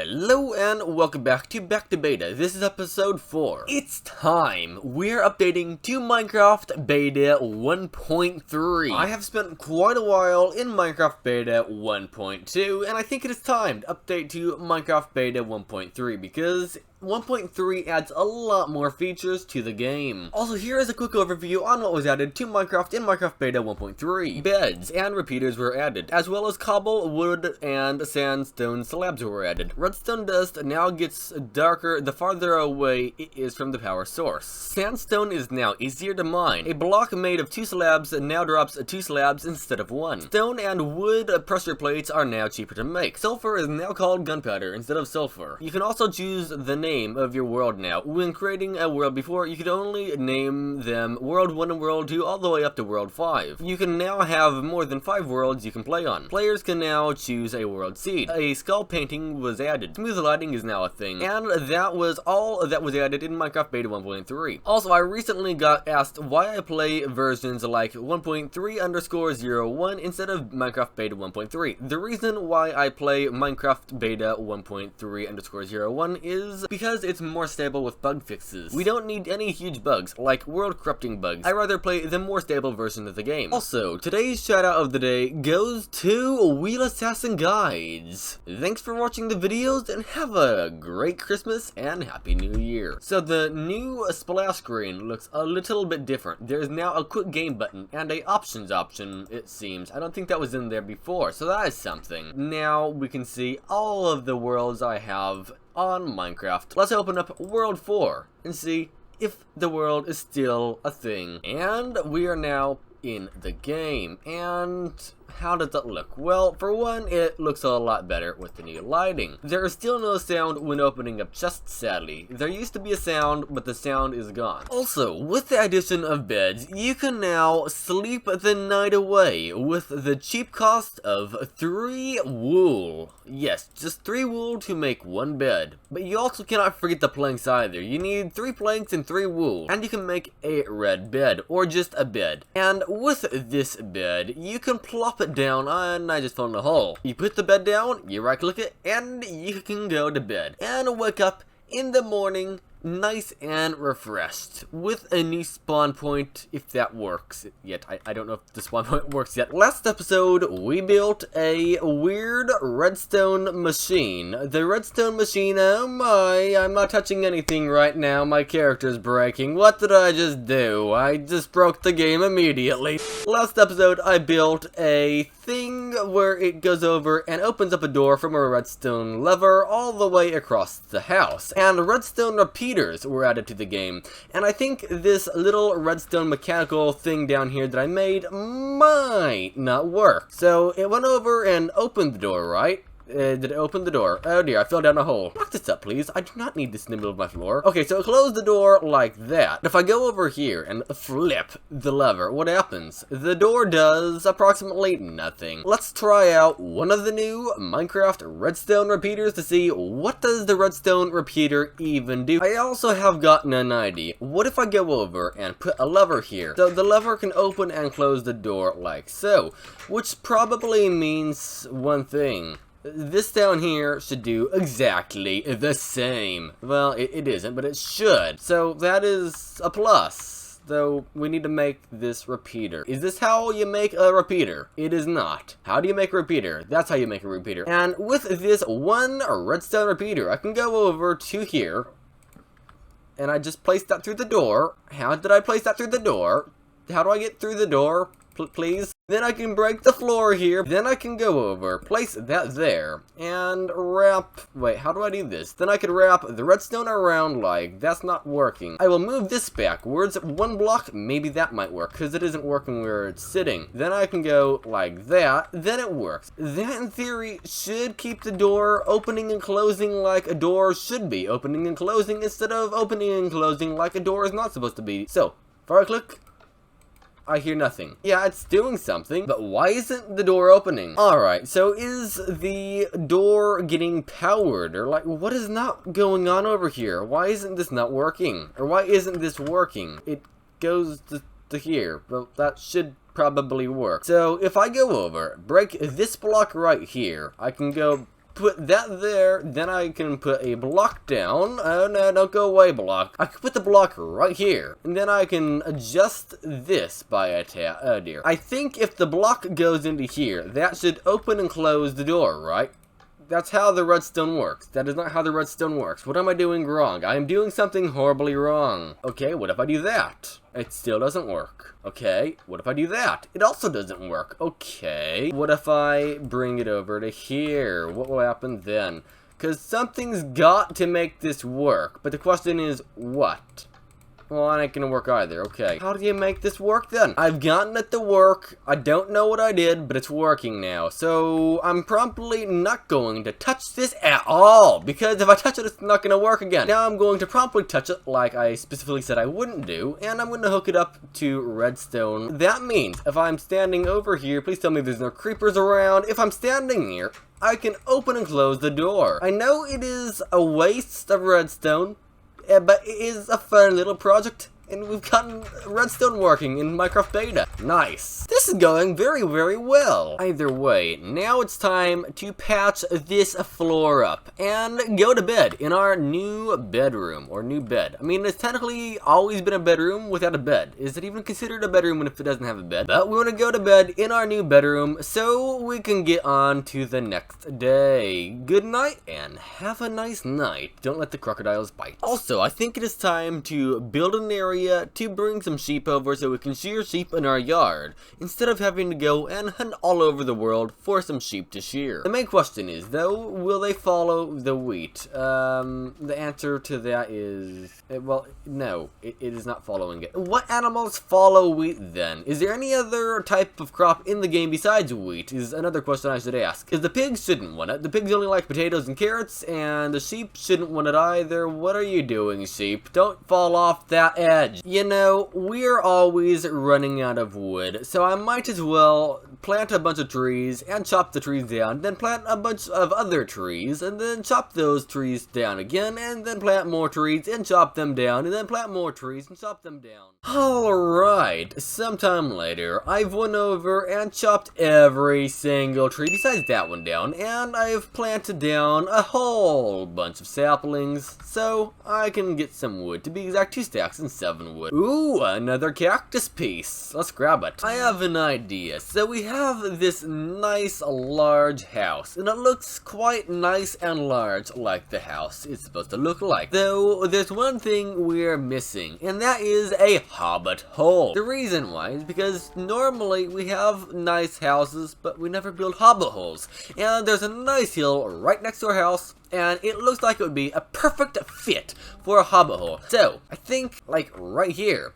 Hello and welcome back to Beta. This is episode 4. It's time! We're updating to Minecraft Beta 1.3. I have spent quite a while in Minecraft Beta 1.2, and I think it is time to update to Minecraft Beta 1.3 because 1.3 adds a lot more features to the game. Also, here is a quick overview on what was added to Minecraft in Minecraft Beta 1.3. Beds and repeaters were added, as well as cobble, wood, and sandstone slabs were added. Redstone dust now gets darker the farther away it is from the power source. Sandstone is now easier to mine. A block made of 2 slabs now drops 2 slabs instead of 1. Stone and wood pressure plates are now cheaper to make. Sulfur is now called gunpowder instead of sulfur. You can also choose the name of your world now. When creating a world before, you could only name them World 1 and World 2 all the way up to World 5. You can now have more than 5 worlds you can play on. Players can now choose a world seed. A skull painting was added. Smooth lighting is now a thing. And that was all that was added in Minecraft Beta 1.3. Also, I recently got asked why I play versions like 1.3_01 instead of Minecraft Beta 1.3. The reason why I play Minecraft Beta 1.3_01 is because it's more stable with bug fixes. We don't need any huge bugs, like world corrupting bugs. I rather play the more stable version of the game. Also, today's shout out of the day goes to Wheel Assassin Guides. Thanks for watching the videos and have a great Christmas and Happy New Year. So the new splash screen looks a little bit different. There's now a quick game button and a options option, it seems. I don't think that was in there before, so that is something. Now we can see all of the worlds I have on Minecraft. Let's open up World 4 and see if the world is still a thing. And we are now in the game. And how does that look? Well, for one, it looks a lot better with the new lighting. There is still no sound when opening up chests, sadly. There used to be a sound, but the sound is gone. Also, with the addition of beds, you can now sleep the night away with the cheap cost of 3 wool. Yes, just 3 wool to make 1 bed. But you also cannot forget the planks either. You need 3 planks and 3 wool, and you can make a red bed, or just a bed. And with this bed, you can plop it down, and I just found a hole. You put the bed down, you right click it, and you can go to bed. And wake up in the morning nice and refreshed with a new spawn point, if that works yet. I don't know if the spawn point works yet. Last episode we built a weird redstone machine. The redstone machine, oh my, I'm not touching anything right now. My character's breaking. What did I just do? I just broke the game immediately. Last episode I built a thing where it goes over and opens up a door from a redstone lever all the way across the house. And redstone repeaters were added to the game. And I think this little redstone mechanical thing down here that I made might not work. So it went over and opened the door, right? Did it open the door? Oh dear, I fell down a hole. Lock this up, please. I do not need this in the middle of my floor. Okay, so it closed the door like that. If I go over here and flip the lever, what happens? The door does approximately nothing. Let's try out one of the new Minecraft redstone repeaters to see what does the redstone repeater even do. I also have gotten an idea. What if I go over and put a lever here? So the lever can open and close the door like so, which probably means one thing. This down here should do exactly the same. Well, it isn't, but it should. So that is a plus. Though we need to make this repeater. Is this how you make a repeater? It is not. How do you make a repeater? That's how you make a repeater. And with this one redstone repeater, I can go over to here. And I just placed that through the door. How did I place that through the door? How do I get through the door? Please? Then I can break the floor here. Then I can go over, place that there, and wrap... Wait, how do I do this? Then I could wrap the redstone around like... That's not working. I will move this backwards 1 block. Maybe that might work, because it isn't working where it's sitting. Then I can go like that. Then it works. That, in theory, should keep the door opening and closing like a door should be opening and closing, instead of opening and closing like a door is not supposed to be. So, if I click... I hear nothing. Yeah, it's doing something, but why isn't the door opening? Alright, so is the door getting powered? Or like, what is not going on over here? Why isn't this not working? Or why isn't this working? It goes to here. Well, that should probably work. So if I go over, break this block right here, I can go put that there, then I can put a block down. Oh no, don't go away, block. I can put the block right here, and then I can adjust this by a tap. Oh dear. I think if the block goes into here, that should open and close the door, right? That's how the redstone works. That is not how the redstone works. What am I doing wrong? I am doing something horribly wrong. Okay, what if I do that? It still doesn't work. Okay, what if I do that? It also doesn't work. Okay, what if I bring it over to here? What will happen then? Because something's got to make this work. But the question is, what? Well, it ain't gonna work either. Okay. How do you make this work then? I've gotten it to work. I don't know what I did, but it's working now. So, I'm promptly not going to touch this at all. Because if I touch it, it's not gonna work again. Now I'm going to promptly touch it like I specifically said I wouldn't do. And I'm gonna hook it up to redstone. That means if I'm standing over here, please tell me there's no creepers around. If I'm standing here, I can open and close the door. I know it is a waste of redstone, but it is a fun little project, and we've gotten redstone working in Minecraft Beta. Nice. This is going very, very well. Either way, now it's time to patch this floor up and go to bed in our new bedroom, or new bed. I mean, it's technically always been a bedroom without a bed. Is it even considered a bedroom if it doesn't have a bed? But we want to go to bed in our new bedroom so we can get on to the next day. Good night and have a nice night. Don't let the crocodiles bite. Also, I think it is time to build an area to bring some sheep over so we can shear sheep in our yard, instead of having to go and hunt all over the world for some sheep to shear. The main question is, though, will they follow the wheat? The answer to that is, well, no, it is not following it. What animals follow wheat then? Is there any other type of crop in the game besides wheat, is another question I should ask. Because the pigs shouldn't want it. The pigs only like potatoes and carrots, and the sheep shouldn't want it either. What are you doing, sheep? Don't fall off that edge. You know, we're always running out of wood, so I might as well plant a bunch of trees and chop the trees down, then plant a bunch of other trees, and then chop those trees down again, and then plant more trees and chop them down, and then plant more trees and chop them down. Alright, sometime later, I've went over and chopped every single tree besides that one down, and I've planted down a whole bunch of saplings, so I can get some wood. To be exact, 2 stacks and 7 wood. Ooh, another cactus piece. Let's grab it. I have an idea. So we have this nice large house, and it looks quite nice and large like the house is supposed to look like. Though there's one thing we're missing, and that is a hobbit hole. The reason why is because normally we have nice houses, but we never build hobbit holes. And there's a nice hill right next to our house, and it looks like it would be a perfect fit for a hobbit hole. So, I think, like, right here,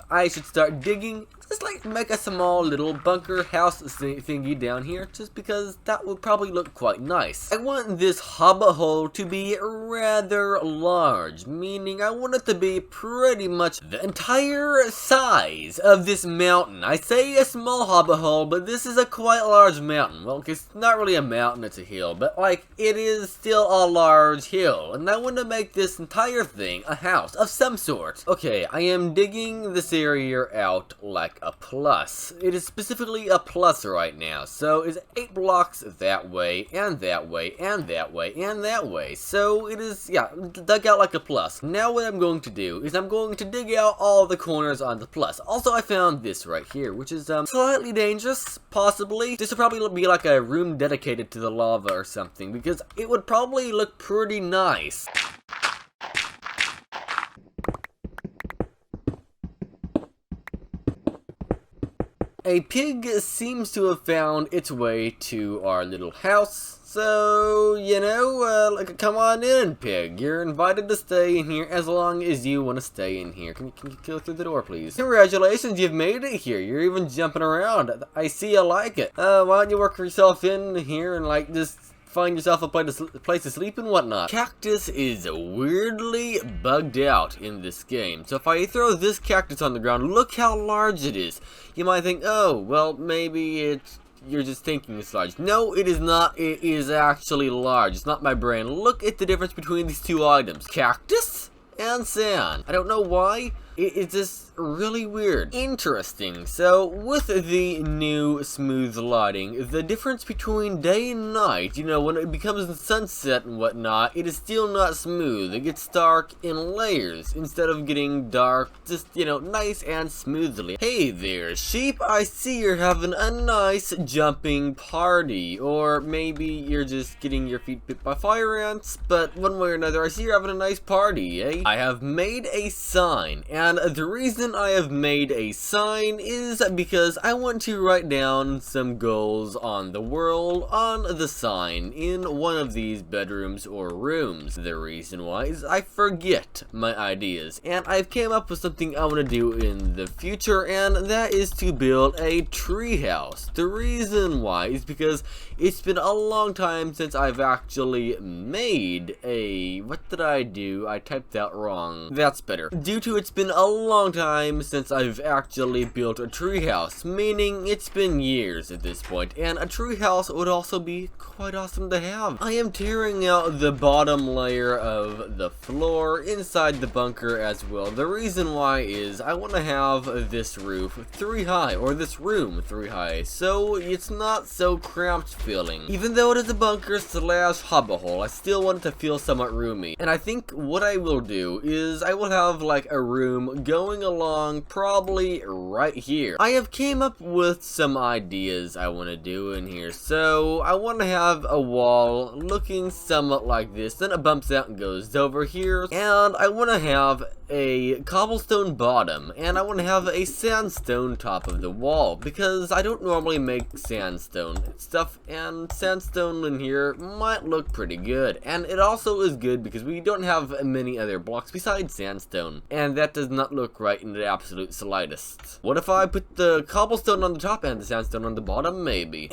I should start digging, just like make a small little bunker house thingy down here, just because that would probably look quite nice. I want this hobbit hole to be rather large, meaning I want it to be pretty much the entire size of this mountain. I say a small hobbit hole, but this is a quite large mountain. Well, it's not really a mountain, it's a hill, but like, it is still a large hill, and I want to make this entire thing a house of some sort. Okay, I am digging this area out like a plus. It is specifically a plus right now, so it's 8 blocks that way, and that way, and that way, and that way. So it is, yeah, dug out like a plus. Now what I'm going to do is I'm going to dig out all the corners on the plus. Also, I found this right here, which is slightly dangerous, possibly. This would probably be like a room dedicated to the lava or something, because it would probably look pretty nice. A pig seems to have found its way to our little house, so, you know, like, come on in, pig. You're invited to stay in here as long as you want to stay in here. Can you go through the door, please? Congratulations, you've made it here. You're even jumping around. I see you like it. Why don't you work yourself in here and, like, just find yourself a place to sleep and whatnot. Cactus is weirdly bugged out in this game. So if I throw this cactus on the ground, look how large it is. You might think, oh, well, maybe you're just thinking it's large. No, it is not. It is actually large. It's not my brain. Look at the difference between these two items. Cactus and sand. I don't know why. It's just really weird. Interesting. So, with the new smooth lighting, the difference between day and night, you know, when it becomes sunset and whatnot, it is still not smooth. It gets dark in layers instead of getting dark just, you know, nice and smoothly. Hey there, sheep. I see you're having a nice jumping party. Or maybe you're just getting your feet bit by fire ants, but one way or another, I see you're having a nice party, eh? I have made a sign, and the reason I have made a sign is because I want to write down some goals on the world on the sign in one of these bedrooms or rooms. The reason why is I forget my ideas, and I've came up with something I want to do in the future, and that is to build a treehouse. The reason why is because it's been a long time since I've actually made a... what did I do? I typed that wrong. That's better. Due to it's been a long time since I've actually built a treehouse, meaning it's been years at this point, and a treehouse would also be quite awesome to have. I am tearing out the bottom layer of the floor inside the bunker as well. The reason why is I want to have this roof 3 high, or this room 3 high, so it's not so cramped feeling. Even though it is a bunker slash hobby hole, I still want it to feel somewhat roomy. And I think what I will do is I will have like a room going along probably right here. I have came up with some ideas I want to do in here. So I want to have a wall looking somewhat like this, then it bumps out and goes over here, and I want to have a cobblestone bottom, and I want to have a sandstone top of the wall, because I don't normally make sandstone stuff, and sandstone in here might look pretty good. And it also is good because we don't have many other blocks besides sandstone, and that does not look right in the absolute slightest. What if I put the cobblestone on the top and the sandstone on the bottom? Maybe.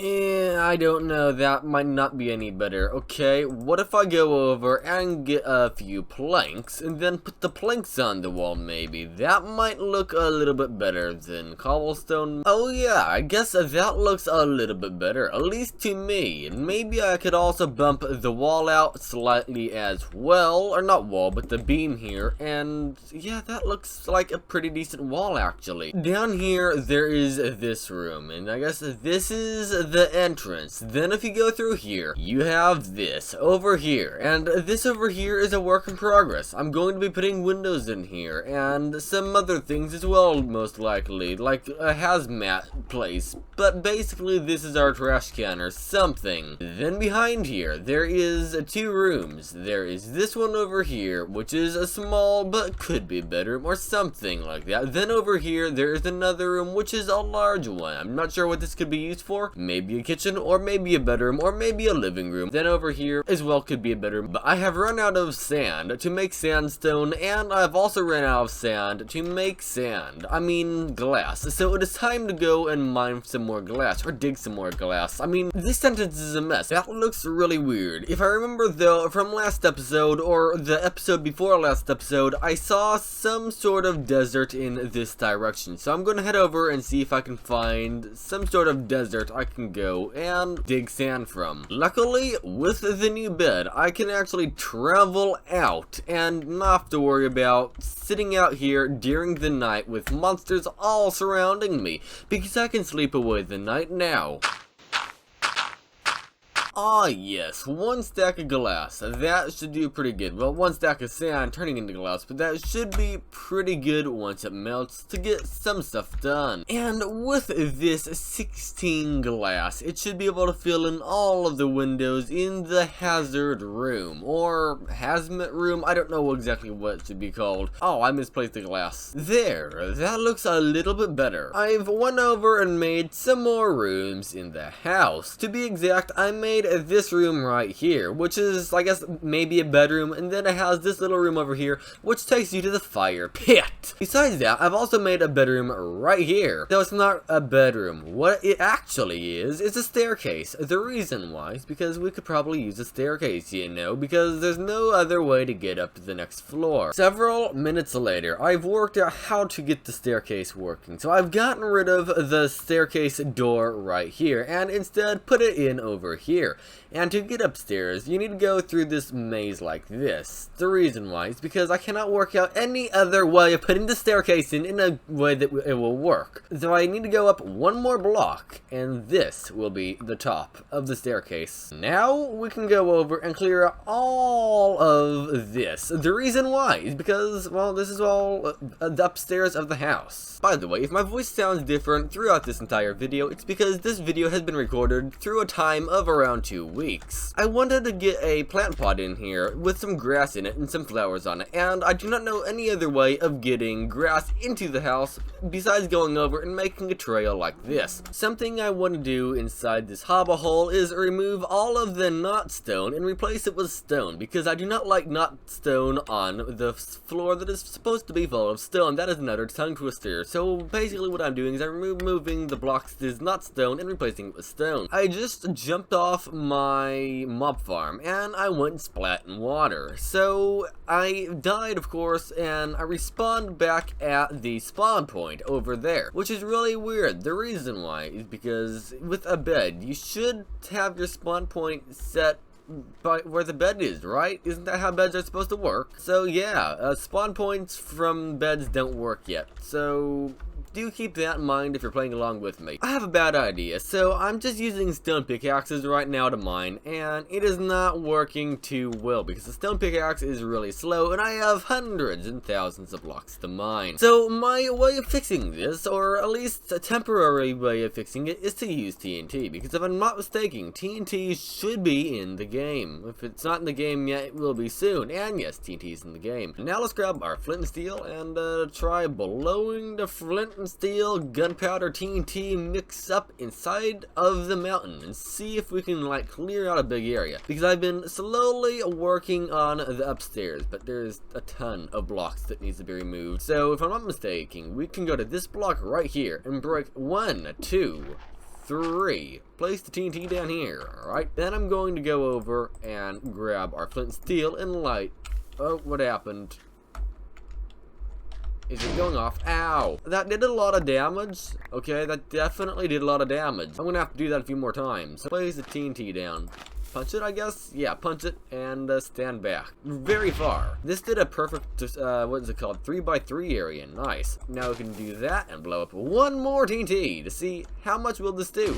I don't know, that might not be any better. Okay, what if I go over and get a few planks and then put the planks on the wall? Maybe that might look a little bit better than cobblestone. Oh yeah, I guess that looks a little bit better, at least to me. And maybe I could also bump the wall out slightly as well, or not wall, but the beam here, and yeah, that looks like a pretty decent wall actually. Down here there is this room, and I guess this is the entrance. Then if you go through here, you have this over here, and this over here is a work in progress. I'm going to be putting windows in here, and some other things as well, most likely, like a hazmat place, but basically this is our trash can or something. Then behind here, there is 2 rooms. There is this one over here, which is a small but could be better, or something like that. Then over here, there is another room, which is a large one. I'm not sure what this could be used for. Maybe a kitchen, or maybe a bedroom, or maybe a living room. Then over here as well could be a bedroom, but I have run out of sand to make sandstone, and I've also run out of sand to make glass. So it is time to go and mine some more glass, or dig some more glass. I mean, this sentence is a mess. That looks really weird. If I remember though, from last episode, or the episode before last episode, I saw some sort of desert in this direction. So I'm going to head over and see if I can find some sort of desert I can go and dig sand from. Luckily, with the new bed, I can actually travel out and not have to worry about sitting out here during the night with monsters all surrounding me, because I can sleep away the night now. Ah yes, 1 stack of glass. That should do pretty good. Well, 1 stack of sand turning into glass, but that should be pretty good once it melts to get some stuff done. And with this 16 glass, it should be able to fill in all of the windows in the hazard room, or hazmat room. I don't know exactly what it should be called. Oh, I misplaced the glass. There, that looks a little bit better. I've went over and made some more rooms in the house. To be exact, I made this room right here, which is, I guess, maybe a bedroom, and then it has this little room over here, which takes you to the fire pit. Besides that, I've also made a bedroom right here. Though it's not a bedroom. What it actually is a staircase. The reason why is because we could probably use a staircase, you know, because there's no other way to get up to the next floor. Several minutes later, I've worked out how to get the staircase working. So I've gotten rid of the staircase door right here, and instead put it in over here. here. And to get upstairs, you need to go through this maze like this. The reason why is because I cannot work out any other way of putting the staircase in a way that it will work. So I need to go up one more block, and this will be the top of the staircase. Now we can go over and clear out all of this. The reason why is because, well, this is all the upstairs of the house. By the way, if my voice sounds different throughout this entire video, it's because this video has been recorded through a time of around 2 weeks. I wanted to get a plant pot in here with some grass in it and some flowers on it, and I do not know any other way of getting grass into the house besides going over and making a trail like this. Something I want to do inside this hobble hole is remove all of the not stone and replace it with stone, because I do not like not stone on the floor that is supposed to be full of stone. That is another tongue twister. So basically what I'm doing is I'm removing the blocks that is not stone and replacing it with stone. I just jumped off my mob farm and I went and splat in water. So I died, of course, and I respawned back at the spawn point over there, which is really weird. The reason why is because with a bed, you should have your spawn point set by where the bed is, right? Isn't that how beds are supposed to work? So yeah, spawn points from beds don't work yet. So do keep that in mind if you're playing along with me. I have a bad idea, so I'm just using stone pickaxes right now to mine, and it is not working too well because the stone pickaxe is really slow and I have hundreds and thousands of blocks to mine. So my way of fixing this, or at least a temporary way of fixing it, is to use TNT, because if I'm not mistaken, TNT should be in the game. If it's not in the game yet, it will be soon, and yes, TNT is in the game. Now let's grab our flint and steel and try blowing the flint and steel, gunpowder, TNT mix up inside of the mountain and see if we can like clear out a big area, because I've been slowly working on the upstairs, but there's a ton of blocks that needs to be removed. So if I'm not mistaken, we can go to this block right here and break 1, 2, 3. Place the TNT down here. Alright, then I'm going to go over and grab our flint and steel and light. Oh, what happened? Is it going off? Ow! That did a lot of damage. Okay, that definitely did a lot of damage. I'm gonna have to do that a few more times. Place the TNT down. Punch it, I guess? Yeah, punch it and stand back. Very far. This did a perfect, what is it called? 3x3 area. Nice. Now we can do that and blow up one more TNT to see how much will this do.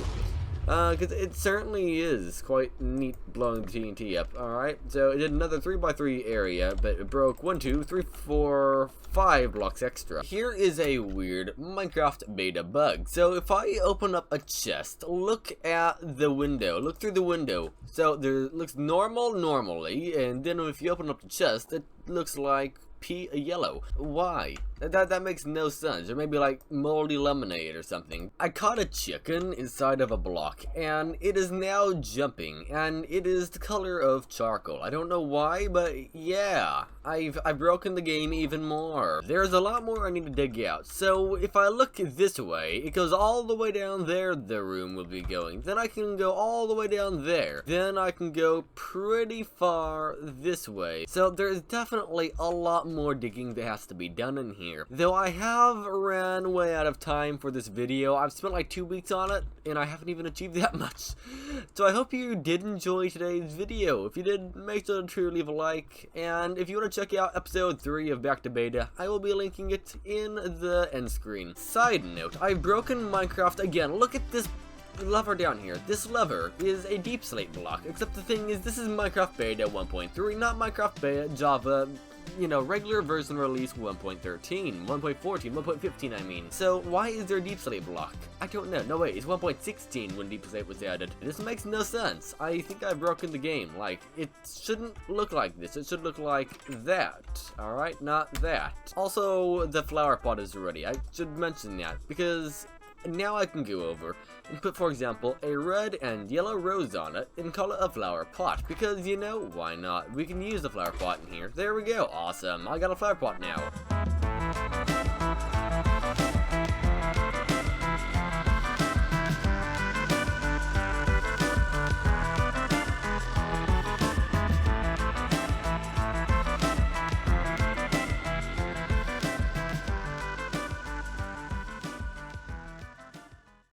Because it certainly is quite neat blowing the TNT up. Alright, so it did another 3x3 area, but it broke 1, 2, 3, 4, 5 blocks extra. Here is a weird Minecraft beta bug. So if I open up a chest, look at the window, look through the window. So there looks normal normally, and then if you open up the chest, it looks like yellow. Why? That makes no sense. Or maybe like moldy lemonade or something. I caught a chicken inside of a block and it is now jumping and it is the color of charcoal. I don't know why, but yeah, I've broken the game even more. There's a lot more I need to dig out. So if I look this way, it goes all the way down there, the room will be going. Then I can go all the way down there. Then I can go pretty far this way. So there's definitely a lot more digging that has to be done in here. Though I have ran way out of time for this video. I've spent like 2 weeks on it and I haven't even achieved that much. So I hope you did enjoy today's video. If you did, make sure to leave a like. And if you want to check out episode 3 of Back to Beta, I will be linking it in the end screen. Side note, I've broken Minecraft again. Look at this lever down here. This lever is a deep slate block, except the thing is this is Minecraft Beta 1.3, not Minecraft Beta Java, you know, regular version release 1.13, 1.14, 1.15 I mean. So why is there a deep slate block? I don't know. No wait, it's 1.16 when deep slate was added. This makes no sense. I think I've broken the game. Like, it shouldn't look like this. It should look like that. Alright, not that. Also, the flower pot is ready. I should mention that because now I can go over and put, for example, a red and yellow rose on it and call it a flower pot, because, you know, why not? We can use the flower pot in here. There we go. Awesome. I got a flower pot now.